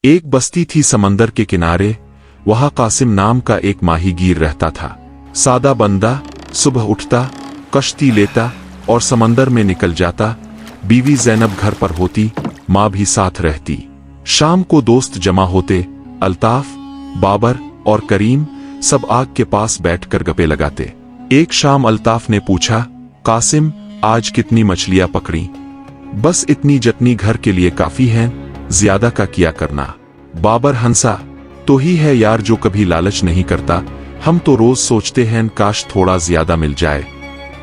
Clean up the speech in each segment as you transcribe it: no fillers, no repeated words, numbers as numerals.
एक बस्ती थी समंदर के किनारे। वहां कासिम नाम का एक माहीगीर रहता था। सादा बंदा, सुबह उठता, कश्ती लेता और समंदर में निकल जाता। बीवी जैनब घर पर होती, माँ भी साथ रहती। शाम को दोस्त जमा होते, अल्ताफ, बाबर और करीम सब आग के पास बैठकर गप्पे लगाते। एक शाम अल्ताफ ने पूछा, कासिम आज कितनी मछलियां पकड़ी? बस इतनी जितनी घर के लिए काफी हैं, ज्यादा का किया करना। बाबर हंसा, तो ही है यार जो कभी लालच नहीं करता। हम तो रोज सोचते हैं काश थोड़ा ज्यादा मिल जाए।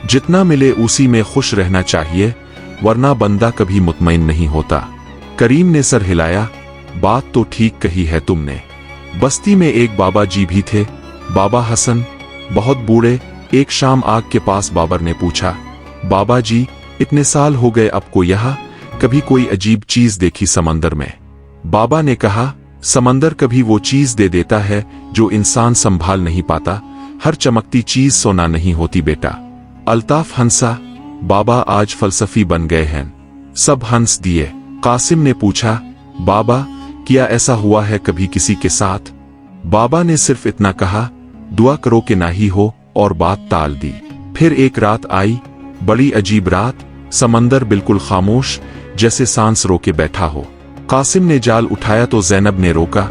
जितना मिले उसी में खुश रहना चाहिए, वरना बंदा कभी मुतमईन नहीं होता। करीम ने सर हिलाया, बात तो ठीक कही है तुमने। बस्ती में एक बाबा जी भी थे, बाबा हसन, बहुत बूढ़े। एक शाम आग के पास बाबर ने पूछा, बाबा जी इतने साल हो गए आपको यहाँ, कभी कोई अजीब चीज देखी समंदर में? बाबा ने कहा, समंदर कभी वो चीज दे देता है जो इंसान संभाल नहीं पाता। हर चमकती चीज सोना नहीं होती बेटा। अल्ताफ हंसा, बाबा आज फलसफी बन गए हैं। सब हंस दिए। कासिम ने पूछा, बाबा क्या ऐसा हुआ है कभी किसी के साथ? बाबा ने सिर्फ इतना कहा, दुआ करो कि ना ही हो, और बात टाल दी। फिर एक रात आई, बड़ी अजीब रात। समंदर बिल्कुल खामोश, जैसे सांस रोके बैठा हो। कासिम ने जाल उठाया तो जैनब ने रोका,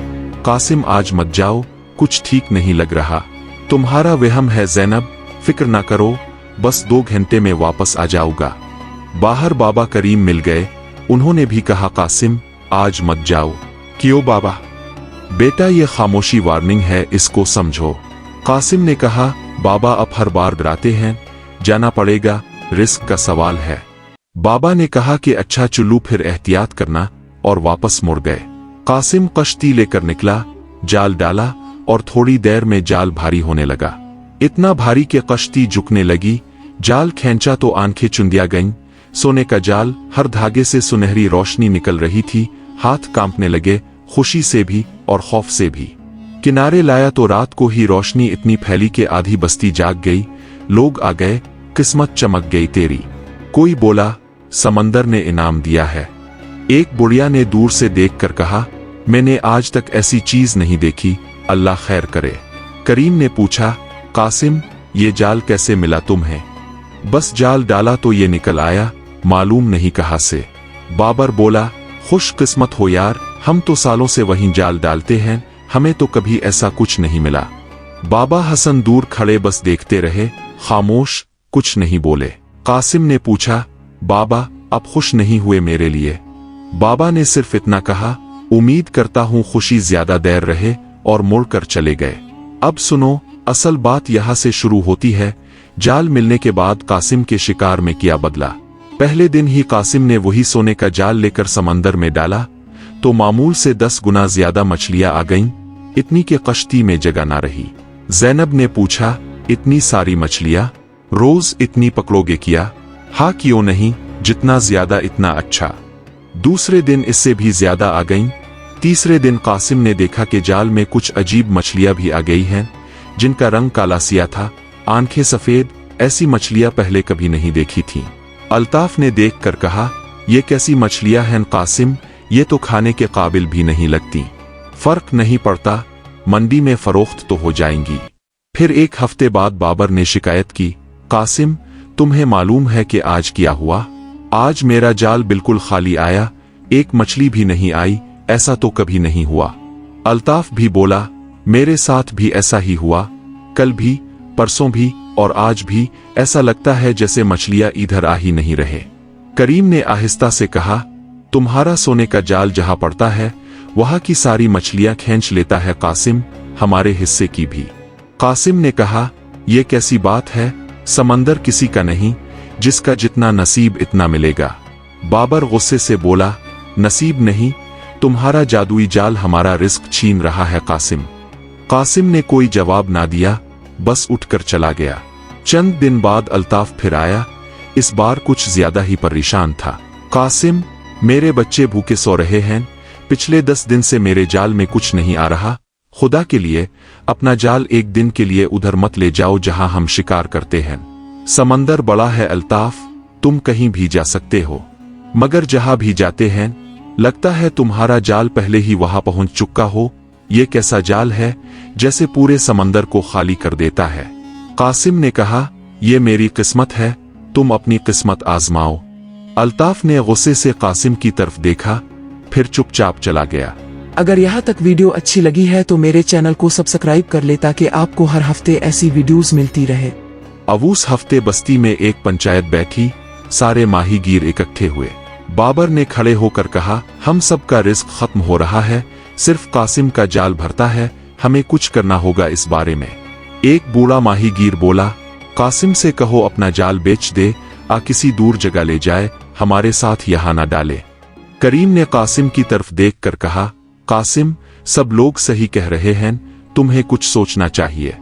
कासिम आज मत जाओ, कुछ ठीक नहीं लग रहा। तुम्हारा वहम है जैनब, फिक्र ना करो, बस 2 घंटे में वापस आ जाऊंगा। बाहर बाबा करीम मिल गए। उन्होंने भी कहा, कासिम आज मत जाओ। क्यों बाबा? बेटा ये खामोशी वार्निंग है, इसको समझो। कासिम ने कहा, बाबा अब हर बार डराते हैं, जाना पड़ेगा, रिस्क का सवाल है। बाबा ने कहा कि अच्छा चुल्लू फिर एहतियात करना, और वापस मुड़ गए। कासिम कश्ती लेकर निकला, जाल डाला और थोड़ी देर में जाल भारी होने लगा। इतना भारी कि कश्ती झुकने लगी। जाल खींचा तो आंखें चुंदिया गईं। सोने का जाल, हर धागे से सुनहरी रोशनी निकल रही थी। हाथ कांपने लगे, खुशी से भी और खौफ से भी। किनारे लाया तो रात को ही रोशनी इतनी फैली कि आधी बस्ती जाग गई। लोग आ गए, किस्मत चमक गई तेरी। कोई बोला, समंदर ने इनाम दिया है। एक बुढ़िया ने दूर से देखकर कहा, मैंने आज तक ऐसी चीज नहीं देखी, अल्लाह खैर करे। करीम ने पूछा, कासिम ये जाल कैसे मिला तुम्हें? बस जाल डाला तो ये निकल आया, मालूम नहीं कहां से। बाबर बोला, खुश किस्मत हो यार, हम तो सालों से वहीं जाल डालते हैं, हमें तो कभी ऐसा कुछ नहीं मिला। बाबा हसन दूर खड़े बस देखते रहे, खामोश, कुछ नहीं बोले। कासिम ने पूछा, बाबा अब खुश नहीं हुए मेरे लिए? बाबा ने सिर्फ इतना कहा, उम्मीद करता हूं खुशी ज्यादा देर रहे, और मुड़कर चले गए। अब सुनो, असल बात यहां से शुरू होती है। जाल मिलने के बाद कासिम के शिकार में क्या बदला। पहले दिन ही कासिम ने वही सोने का जाल लेकर समंदर में डाला तो मामूल से 10 गुना ज्यादा मछलियां आ गईं, इतनी कि कश्ती में जगह ना रही। जैनब ने पूछा, इतनी सारी मछलियां रोज इतनी पकड़ोगे क्या? हाँ क्यों नहीं, जितना ज्यादा इतना अच्छा। दूसरे दिन इससे भी ज्यादा आ गईं। तीसरे दिन कासिम ने देखा कि जाल में कुछ अजीब मछलियां भी आ गई हैं, जिनका रंग काला सिया था, आंखें सफेद। ऐसी मछलियां पहले कभी नहीं देखी थीं। अल्ताफ ने देखकर कहा, ये कैसी मछलियां हैं कासिम, ये तो खाने के काबिल भी नहीं लगती। फर्क नहीं पड़ता, मंडी में फरोख्त तो हो जाएंगी। फिर एक हफ्ते बाद बाबर ने शिकायत की, कासिम तुम्हें मालूम है कि आज क्या हुआ? आज मेरा जाल बिल्कुल खाली आया, एक मछली भी नहीं आई, ऐसा तो कभी नहीं हुआ। अल्ताफ भी बोला, मेरे साथ भी ऐसा ही हुआ, कल भी, परसों भी और आज भी। ऐसा लगता है जैसे मछलियां इधर आ ही नहीं रहे। करीम ने आहिस्ता से कहा, तुम्हारा सोने का जाल जहां पड़ता है वहां की सारी मछलियां खींच लेता है कासिम, हमारे हिस्से की भी। कासिम ने कहा, यह कैसी बात है, समंदर किसी का नहीं, जिसका जितना नसीब इतना मिलेगा। बाबर गुस्से से बोला, नसीब नहीं, तुम्हारा जादुई जाल हमारा रिस्क छीन रहा है कासिम। कासिम ने कोई जवाब ना दिया, बस उठकर चला गया। चंद दिन बाद अल्ताफ फिर आया, इस बार कुछ ज्यादा ही परेशान था। कासिम मेरे बच्चे भूखे सो रहे हैं, पिछले 10 दिन से मेरे जाल में कुछ नहीं आ रहा। खुदा के लिए अपना जाल एक दिन के लिए उधर मत ले जाओ जहां हम शिकार करते हैं। समंदर बड़ा है अल्ताफ, तुम कहीं भी जा सकते हो, मगर जहां भी जाते हैं लगता है तुम्हारा जाल पहले ही वहां पहुंच चुका हो। ये कैसा जाल है, जैसे पूरे समंदर को खाली कर देता है। कासिम ने कहा, ये मेरी किस्मत है, तुम अपनी किस्मत आजमाओ। अल्ताफ ने गुस्से से कासिम की तरफ देखा, फिर चुपचाप चला गया। अगर यहाँ तक वीडियो अच्छी लगी है तो मेरे चैनल को सब्सक्राइब कर ले ताकि आपको हर हफ्ते ऐसी वीडियोस मिलती रहे। अब उस हफ्ते बस्ती में एक पंचायत बैठी, सारे माहीगीर इकट्ठे हुए। बाबर ने खड़े होकर कहा, हम सब का रिस्क खत्म हो रहा है, सिर्फ कासिम का जाल भरता है, हमें कुछ करना होगा इस बारे में। एक बूढ़ा माहीगीर बोला, कासिम से कहो अपना जाल बेच दे, किसी दूर जगह ले जाए, हमारे साथ यहाँ न डाले। करीम ने कासिम की तरफ देखकर कहा, कासिम, सब लोग सही कह रहे हैं, तुम्हें कुछ सोचना चाहिए।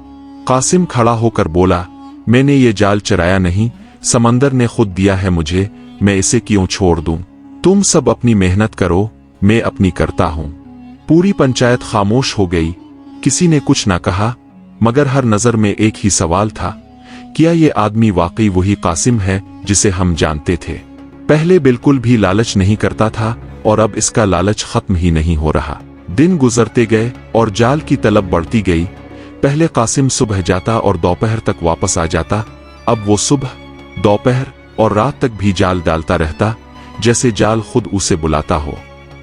कासिम खड़ा होकर बोला, मैंने ये जाल चराया नहीं, समंदर ने खुद दिया है मुझे, मैं इसे क्यों छोड़ दूं? तुम सब अपनी मेहनत करो, मैं अपनी करता हूं। पूरी पंचायत खामोश हो गई, किसी ने कुछ ना कहा, मगर हर नजर में एक ही सवाल था, क्या ये आदमी वाकई वही कासिम है जिसे हम जानते थे? पहले बिल्कुल भी लालच नहीं करता था और अब इसका लालच खत्म ही नहीं हो रहा। दिन गुजरते गए और जाल की तलब बढ़ती गई। पहले कासिम सुबह जाता और दोपहर तक वापस आ जाता, अब वो सुबह, दोपहर और रात तक भी जाल डालता रहता, जैसे जाल खुद उसे बुलाता हो।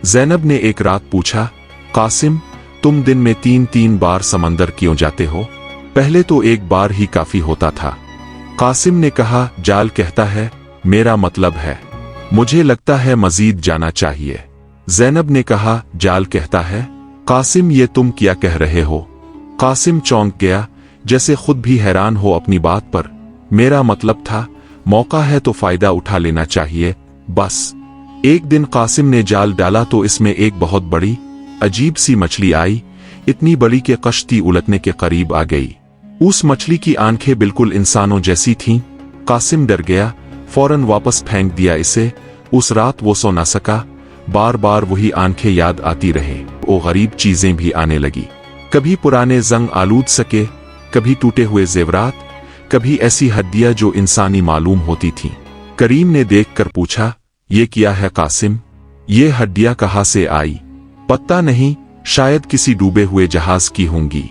ज़ैनब ने एक रात पूछा, कासिम, तुम दिन में 3-3 बार समंदर क्यों जाते हो? पहले तो एक बार ही काफी होता था। कासिम ने कहा, जाल कहता है, मेरा मतलब है, मुझे लगता है मजीद जाना चाहिए। ज़ैनब ने कहा, जाल कहता है? कासिम, ये तुम क्या कह रहे हो? कासिम चौंक गया, जैसे खुद भी हैरान हो अपनी बात पर। मेरा मतलब था, मौका है तो फायदा उठा लेना चाहिए, बस। एक दिन कासिम ने जाल डाला तो इसमें एक बहुत बड़ी अजीब सी मछली आई, इतनी बड़ी कि कश्ती उलटने के करीब आ गई। उस मछली की आंखें बिल्कुल इंसानों जैसी थीं। कासिम डर गया, फौरन वापस फेंक दिया इसे। उस रात वो सो न सका, बार बार वही आंखें याद आती रहे। वो गरीब चीजें भी आने लगी, कभी पुराने जंग आलूद सके, कभी टूटे हुए जेवरात, कभी ऐसी हड्डियां जो इंसानी मालूम होती थीं। करीम ने देखकर पूछा, ये क्या है कासिम? ये हड्डियां कहाँ से आई? पता नहीं, शायद किसी डूबे हुए जहाज की होंगी।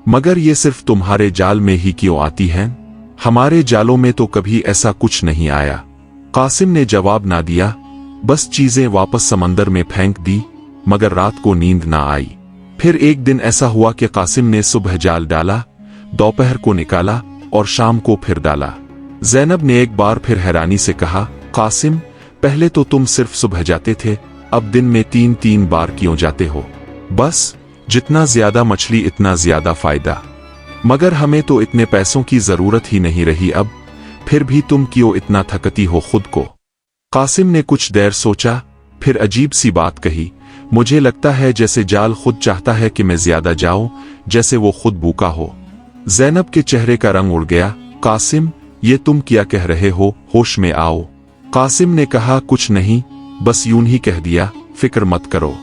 मगर ये सिर्फ तुम्हारे जाल में ही क्यों आती हैं? हमारे जालों में तो कभी ऐसा कुछ नहीं आया। कासिम ने जवाब ना दिया, बस चीजें वापस समंदर में फेंक दी, मगर रात को नींद ना आई। फिर एक दिन ऐसा हुआ कि कासिम ने सुबह जाल डाला, दोपहर को निकाला और शाम को फिर डाला। ज़ैनब ने एक बार फिर हैरानी से कहा, कासिम, पहले तो तुम सिर्फ सुबह जाते थे, अब दिन में 3-3 बार क्यों जाते हो? बस, जितना ज्यादा मछली इतना ज्यादा फायदा। मगर हमें तो इतने पैसों की जरूरत ही नहीं रही अब, फिर भी तुम क्यों इतना थकती हो खुद को? कासिम ने कुछ देर सोचा, फिर अजीब सी बात कही, मुझे लगता है जैसे जाल खुद चाहता है कि मैं ज्यादा जाऊं, जैसे वो खुद भूखा हो। ज़ैनब के चेहरे का रंग उड़ गया। कासिम, ये तुम क्या कह रहे हो? होश में आओ। कासिम ने कहा, कुछ नहीं, बस यूं ही कह दिया, फिक्र मत करो।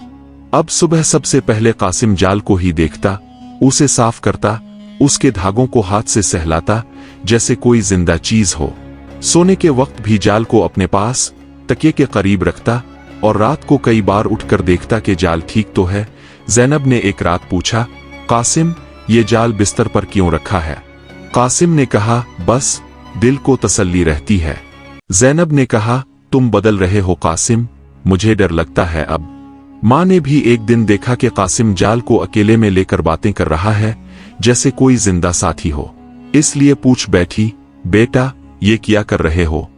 अब सुबह सबसे पहले कासिम जाल को ही देखता, उसे साफ करता, उसके धागों को हाथ से सहलाता जैसे कोई जिंदा चीज हो। सोने के वक्त भी जाल को अपने पास तकिए के करीब रखता और रात को कई बार उठकर देखता कि जाल ठीक तो है। ज़ैनब ने एक रात पूछा, कासिम, ये जाल बिस्तर पर क्यों रखा है? कासिम ने कहा, बस, दिल को तसल्ली रहती है। ज़ैनब ने कहा, तुम बदल रहे हो कासिम, मुझे डर लगता है अब। माँ ने भी एक दिन देखा कि कासिम जाल को अकेले में लेकर बातें कर रहा है, जैसे कोई जिंदा साथी हो, इसलिए पूछ बैठी, बेटा, ये क्या कर रहे हो?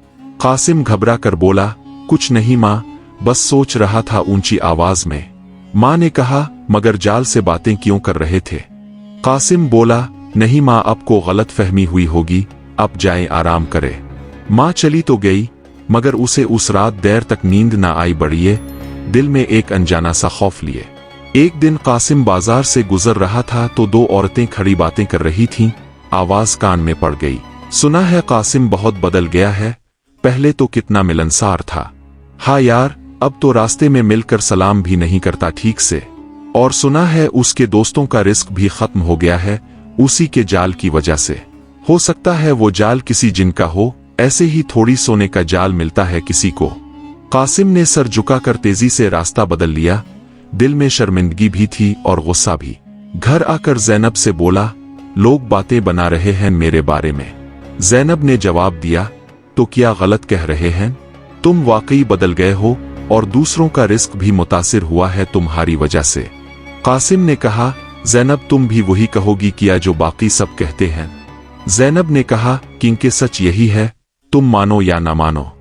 कासिम घबरा कर बोला, कुछ नहीं माँ, बस सोच रहा था ऊंची आवाज में। माँ ने कहा, मगर जाल से बातें क्यों कर रहे थे? कासिम बोला, नहीं माँ, आपको गलत फहमी हुई होगी, अब जाएं आराम करें। माँ चली तो गई, मगर उसे उस रात देर तक नींद ना आई। बढ़िए दिल में एक अनजाना सा खौफ लिए। एक दिन कासिम बाजार से गुजर रहा था तो दो औरतें खड़ी बातें कर रही थीं। आवाज कान में पड़ गई, सुना है कासिम बहुत बदल गया है, पहले तो कितना मिलनसार था। हाँ यार, अब तो रास्ते में मिलकर सलाम भी नहीं करता ठीक से। और सुना है उसके दोस्तों का रिस्क भी खत्म हो गया है, उसी के जाल की वजह से। हो सकता है वो जाल किसी जिन का हो, ऐसे ही थोड़ी सोने का जाल मिलता है किसी को। कासिम ने सर झुकाकर तेजी से रास्ता बदल लिया। दिल में शर्मिंदगी भी थी और गुस्सा भी। घर आकर जैनब से बोला, लोग बातें बना रहे हैं मेरे बारे में। जैनब ने जवाब दिया, तो क्या गलत कह रहे हैं? तुम वाकई बदल गए हो और दूसरों का रिस्क भी मुतासिर हुआ है तुम्हारी वजह से। कासिम ने कहा, जैनब तुम भी वही कहोगी क्या जो बाकी सब कहते हैं? जैनब ने कहा, क्योंकि सच यही है, तुम मानो या ना मानो।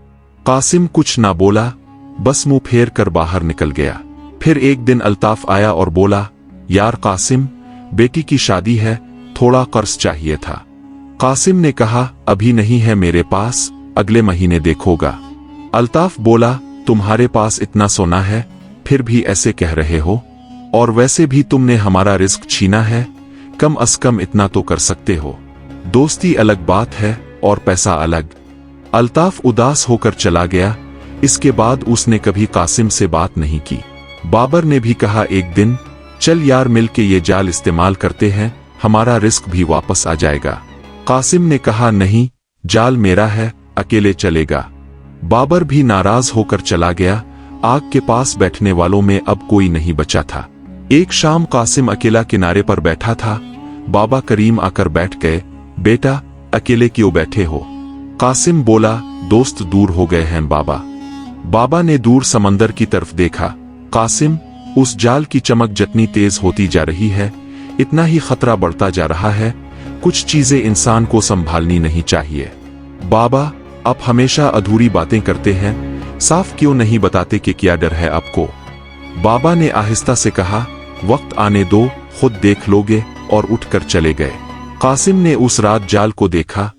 कासिम कुछ ना बोला, बस मुंह फेर कर बाहर निकल गया। फिर एक दिन अल्ताफ आया और बोला, यार कासिम, बेटी की शादी है, थोड़ा कर्ज चाहिए था। कासिम ने कहा, अभी नहीं है मेरे पास, अगले महीने देखोगा। अल्ताफ बोला, तुम्हारे पास इतना सोना है, फिर भी ऐसे कह रहे हो? और वैसे भी तुमने हमारा रिस्क छीना है, कम अज कम इतना तो कर सकते हो। दोस्ती अलग बात है और पैसा अलग। अल्ताफ उदास होकर चला गया। इसके बाद उसने कभी कासिम से बात नहीं की। बाबर ने भी कहा एक दिन, चल यार मिल के ये जाल इस्तेमाल करते हैं, हमारा रिस्क भी वापस आ जाएगा। कासिम ने कहा, नहीं, जाल मेरा है, अकेले चलेगा। बाबर भी नाराज होकर चला गया। आग के पास बैठने वालों में अब कोई नहीं बचा था। एक शाम कासिम अकेला किनारे पर बैठा था। बाबा करीम आकर बैठ गए। बेटा, अकेले क्यों बैठे हो? कासिम बोला, दोस्त दूर हो गए हैं बाबा। बाबा ने दूर समंदर की तरफ देखा। कासिम, उस जाल की चमक जितनी तेज होती जा रही है, इतना ही खतरा बढ़ता जा रहा है। कुछ चीजें इंसान को संभालनी नहीं चाहिए। बाबा, आप हमेशा अधूरी बातें करते हैं, साफ क्यों नहीं बताते कि क्या डर है आपको? बाबा ने आहिस्ता से कहा, वक्त आने दो, खुद देख लोगे, और उठकर चले गए। कासिम ने उस रात जाल को देखा।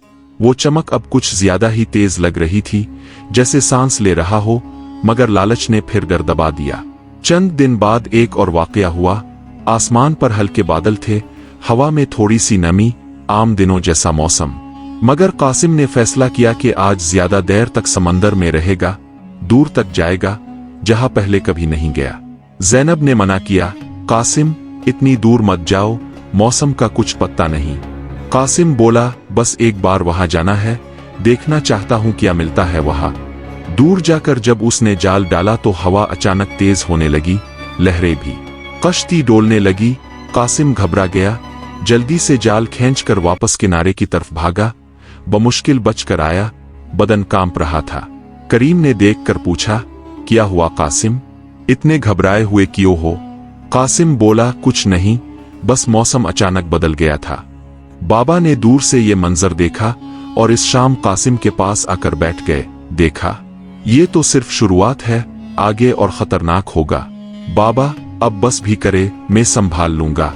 वो चमक अब कुछ ज्यादा ही तेज लग रही थी, जैसे सांस ले रहा हो, मगर लालच ने फिर डर दबा दिया। चंद दिन बाद एक और वाकया हुआ। आसमान पर हल्के बादल थे, हवा में थोड़ी सी नमी, आम दिनों जैसा मौसम। मगर कासिम ने फैसला किया कि आज ज्यादा देर तक समंदर में रहेगा, दूर तक जाएगा, जहां पहले कभी नहीं गया। जैनब ने मना किया, कासिम, इतनी दूर मत जाओ, मौसम का कुछ पत्ता नहीं। कासिम बोला, बस एक बार वहां जाना है, देखना चाहता हूं क्या मिलता है वहां। दूर जाकर जब उसने जाल डाला तो हवा अचानक तेज होने लगी, लहरें भी, कश्ती डोलने लगी। कासिम घबरा गया, जल्दी से जाल खींचकर वापस किनारे की तरफ भागा। बमुश्किल बचकर आया, बदन कांप रहा था। करीम ने देखकर पूछा, क्या हुआ कासिम, इतने घबराए हुए क्यों हो? कासिम बोला, कुछ नहीं, बस मौसम अचानक बदल गया था। बाबा ने दूर से ये मंजर देखा और इस शाम कासिम के पास आकर बैठ गए। देखा, ये तो सिर्फ शुरुआत है, आगे और खतरनाक होगा। बाबा, अब बस भी करे, मैं संभाल लूंगा।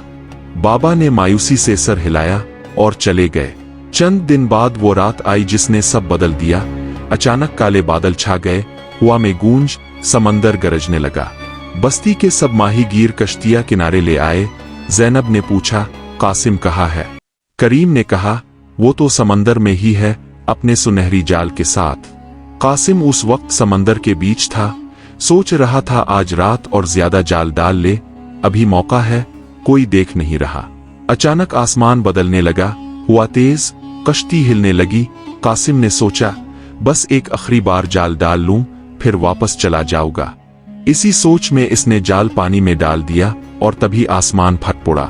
बाबा ने मायूसी से सर हिलाया और चले गए। चंद दिन बाद वो रात आई जिसने सब बदल दिया। अचानक काले बादल छा गए, हुआ में गूंज, समंदर गरजने लगा। बस्ती के सब माहीगीर कश्तियां किनारे ले आए। जैनब ने पूछा, कासिम कहाँ है? करीम ने कहा, वो तो समंदर में ही है, अपने सुनहरी जाल के साथ। कासिम उस वक्त समंदर के बीच था, सोच रहा था आज रात और ज्यादा जाल डाल ले, अभी मौका है, कोई देख नहीं रहा। अचानक आसमान बदलने लगा, हुआ तेज, कश्ती हिलने लगी। कासिम ने सोचा, बस एक आखिरी बार जाल डाल लूं, फिर वापस चला जाऊंगा। इसी सोच में इसने जाल पानी में डाल दिया और तभी आसमान फट पड़ा।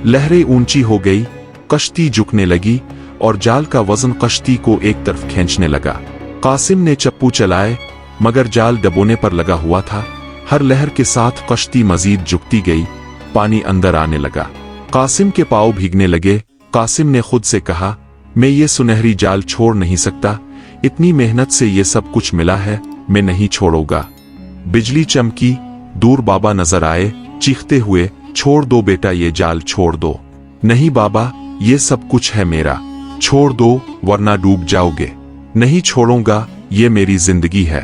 लहरें ऊंची हो गई, कश्ती झुकने लगी और जाल का वजन कश्ती को एक तरफ खींचने लगा। कासिम ने चप्पू चलाए, मगर जाल डबोने पर लगा हुआ था। हर लहर के साथ कश्ती मजीद झुकती गई, पानी अंदर आने लगा। कासिम के पांव भीगने लगे। कासिम ने खुद से कहा, मैं ये सुनहरी जाल छोड़ नहीं सकता, इतनी मेहनत से ये सब कुछ मिला है, मैं नहीं छोड़ूंगा। बिजली चमकी, दूर बाबा नजर आए, चीखते हुए, छोड़ दो बेटा, ये जाल छोड़ दो। नहीं बाबा, ये सब कुछ है मेरा, छोड़ दो वरना डूब जाओगे। नहीं छोड़ूंगा, ये मेरी जिंदगी है।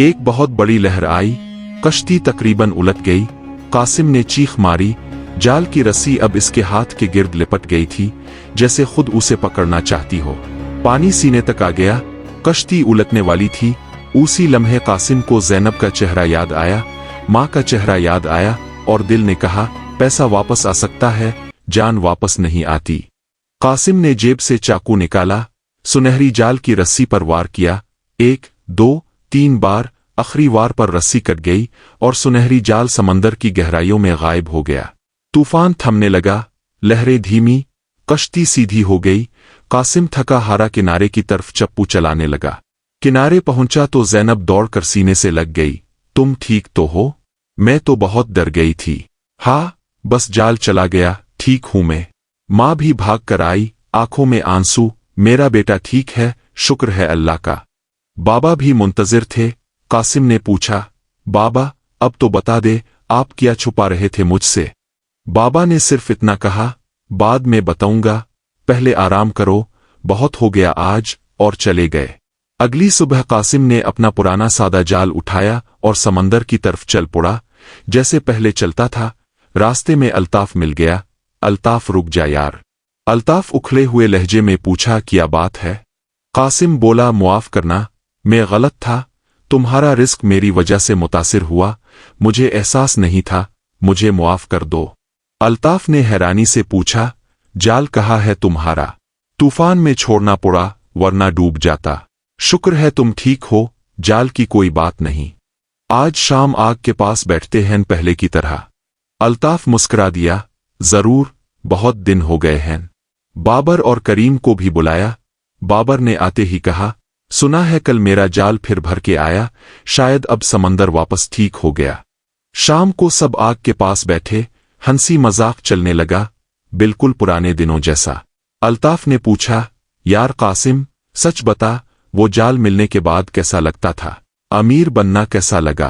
एक बहुत बड़ी लहर आई, कश्ती तकरीबन उलट गई। कासिम ने चीख मारी, जाल की रस्सी अब इसके हाथ के गिर्द लिपट गई थी, जैसे खुद उसे पकड़ना चाहती हो। पानी सीने तक आ गया, कश्ती उलटने वाली थी। उसी लम्हे कासिम को जैनब का चेहरा याद आया, माँ का चेहरा याद आया, और दिल ने कहा, पैसा वापस आ सकता है, जान वापस नहीं आती। कासिम ने जेब से चाकू निकाला, सुनहरी जाल की रस्सी पर वार किया। 1, 2, 3 बार आखिरी वार पर रस्सी कट गई और सुनहरी जाल समंदर की गहराइयों में गायब हो गया। तूफान थमने लगा, लहरें धीमी, कश्ती सीधी हो गई। कासिम थका हारा किनारे की तरफ चप्पू चलाने लगा। किनारे पहुंचा तो ज़ैनब दौड़कर सीने से लग गई। तुम ठीक तो हो? मैं तो बहुत डर गई थी। हाँ, बस जाल चला गया, ठीक हूं मैं। माँ भी भाग कर आई, आंखों में आंसू। मेरा बेटा ठीक है, शुक्र है अल्लाह का। बाबा भी मुंतजिर थे। कासिम ने पूछा, बाबा अब तो बता दे, आप क्या छुपा रहे थे मुझसे? बाबा ने सिर्फ इतना कहा, बाद में बताऊंगा, पहले आराम करो, बहुत हो गया आज, और चले गए। अगली सुबह कासिम ने अपना पुराना सादा जाल उठाया और समंदर की तरफ चल पड़ा, जैसे पहले चलता था। रास्ते में अल्ताफ मिल गया। अल्ताफ, रुक जा यार। अल्ताफ उखले हुए लहजे में पूछा, क्या बात है? कासिम बोला, मुआफ करना, मैं गलत था। तुम्हारा रिस्क मेरी वजह से मुतासिर हुआ, मुझे एहसास नहीं था, मुझे मुआफ कर दो। अल्ताफ ने हैरानी से पूछा, जाल कहाँ है तुम्हारा? तूफान में छोड़ना पड़ा, वरना डूब जाता। शुक्र है तुम ठीक हो, जाल की कोई बात नहीं। आज शाम आग के पास बैठते हैं पहले की तरह। अल्ताफ मुस्कुरा दिया, जरूर, बहुत दिन हो गए हैं। बाबर और करीम को भी बुलाया। बाबर ने आते ही कहा, सुना है कल मेरा जाल फिर भर के आया, शायद अब समंदर वापस ठीक हो गया। शाम को सब आग के पास बैठे, हंसी मजाक चलने लगा, बिल्कुल पुराने दिनों जैसा। अल्ताफ ने पूछा, यार कासिम, सच बता, वो जाल मिलने के बाद कैसा लगता था? अमीर बनना कैसा लगा?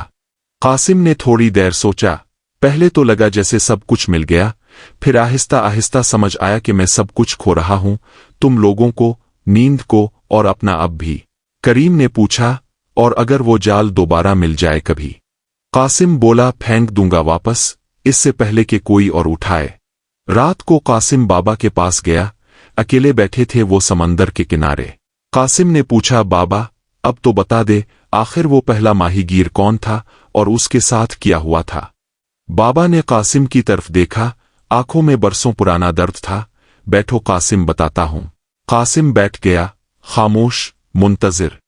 कासिम ने थोड़ी देर सोचा। पहले तो लगा जैसे सब कुछ मिल गया, फिर आहिस्ता आहिस्ता समझ आया कि मैं सब कुछ खो रहा हूं, तुम लोगों को, नींद को, और अपना अब भी। करीम ने पूछा, और अगर वो जाल दोबारा मिल जाए कभी? कासिम बोला, फेंक दूंगा वापस, इससे पहले कि कोई और उठाए। रात को कासिम बाबा के पास गया। अकेले बैठे थे वो समंदर के किनारे। कासिम ने पूछा, बाबा अब तो बता दे, आखिर वो पहला माहीगीर कौन था और उसके साथ क्या हुआ था? बाबा ने कासिम की तरफ देखा, आंखों में बरसों पुराना दर्द था। बैठो कासिम, बताता हूं। कासिम बैठ गया, खामोश, मुंतजिर।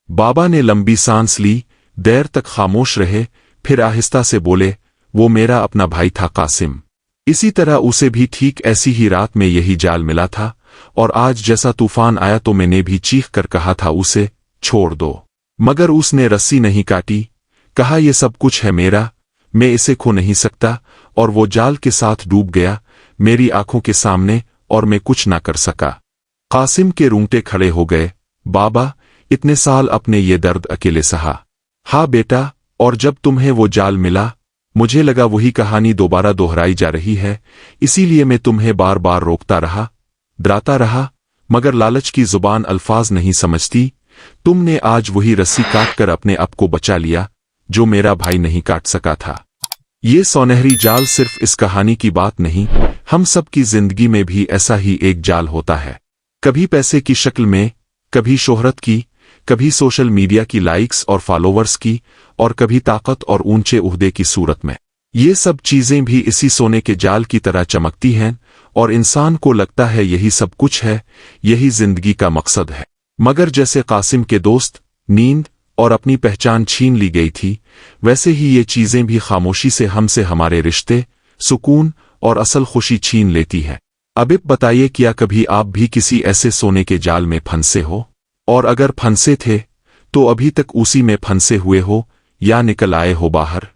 बाबा ने लंबी सांस ली, देर तक खामोश रहे, फिर आहिस्ता से बोले, वो मेरा अपना भाई था कासिम। इसी तरह उसे भी ठीक ऐसी ही रात में यही जाल मिला था, और आज जैसा तूफान आया तो मैंने भी चीख कर कहा था उसे, छोड़ दो, मगर उसने रस्सी नहीं काटी। कहा, ये सब कुछ है मेरा, मैं इसे खो नहीं सकता, और वो जाल के साथ डूब गया मेरी आंखों के सामने, और मैं कुछ ना कर सका। कासिम के रूंगटे खड़े हो गए। बाबा, इतने साल अपने ये दर्द अकेले सहा। हाँ बेटा, और जब तुम्हें वो जाल मिला, मुझे लगा वही कहानी दोबारा दोहराई जा रही है, इसीलिए मैं तुम्हें बार बार रोकता रहा, डराता रहा, मगर लालच की जुबान अल्फाज नहीं समझती। तुमने आज वही रस्सी काटकर अपने आप को बचा लिया, जो मेरा भाई नहीं काट सका था। ये सोनहरी जाल सिर्फ इस कहानी की बात नहीं, हम सब की जिंदगी में भी ऐसा ही एक जाल होता है। कभी पैसे की शक्ल में, कभी शोहरत की, कभी सोशल मीडिया की लाइक्स और फॉलोवर्स की, और कभी ताकत और ऊंचे उहदे की सूरत में। ये सब चीजें भी इसी सोने के जाल की तरह चमकती हैं, और इंसान को लगता है यही सब कुछ है, यही जिंदगी का मकसद है। मगर जैसे कासिम के दोस्त, नींद और अपनी पहचान छीन ली गई थी, वैसे ही ये चीजें भी खामोशी से हमसे हमारे रिश्ते, सुकून और असल खुशी छीन लेती हैं। अब बताइए, क्या कभी आप भी किसी ऐसे सोने के जाल में फंसे हो? और अगर फंसे थे, तो अभी तक उसी में फंसे हुए हो या निकल आए हो बाहर?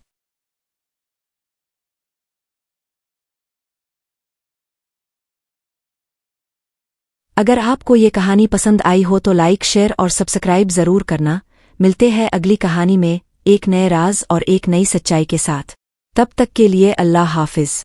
अगर आपको ये कहानी पसंद आई हो तो लाइक, शेयर और सब्सक्राइब जरूर करना। मिलते हैं अगली कहानी में, एक नए राज और एक नई सच्चाई के साथ। तब तक के लिए अल्लाह हाफिज।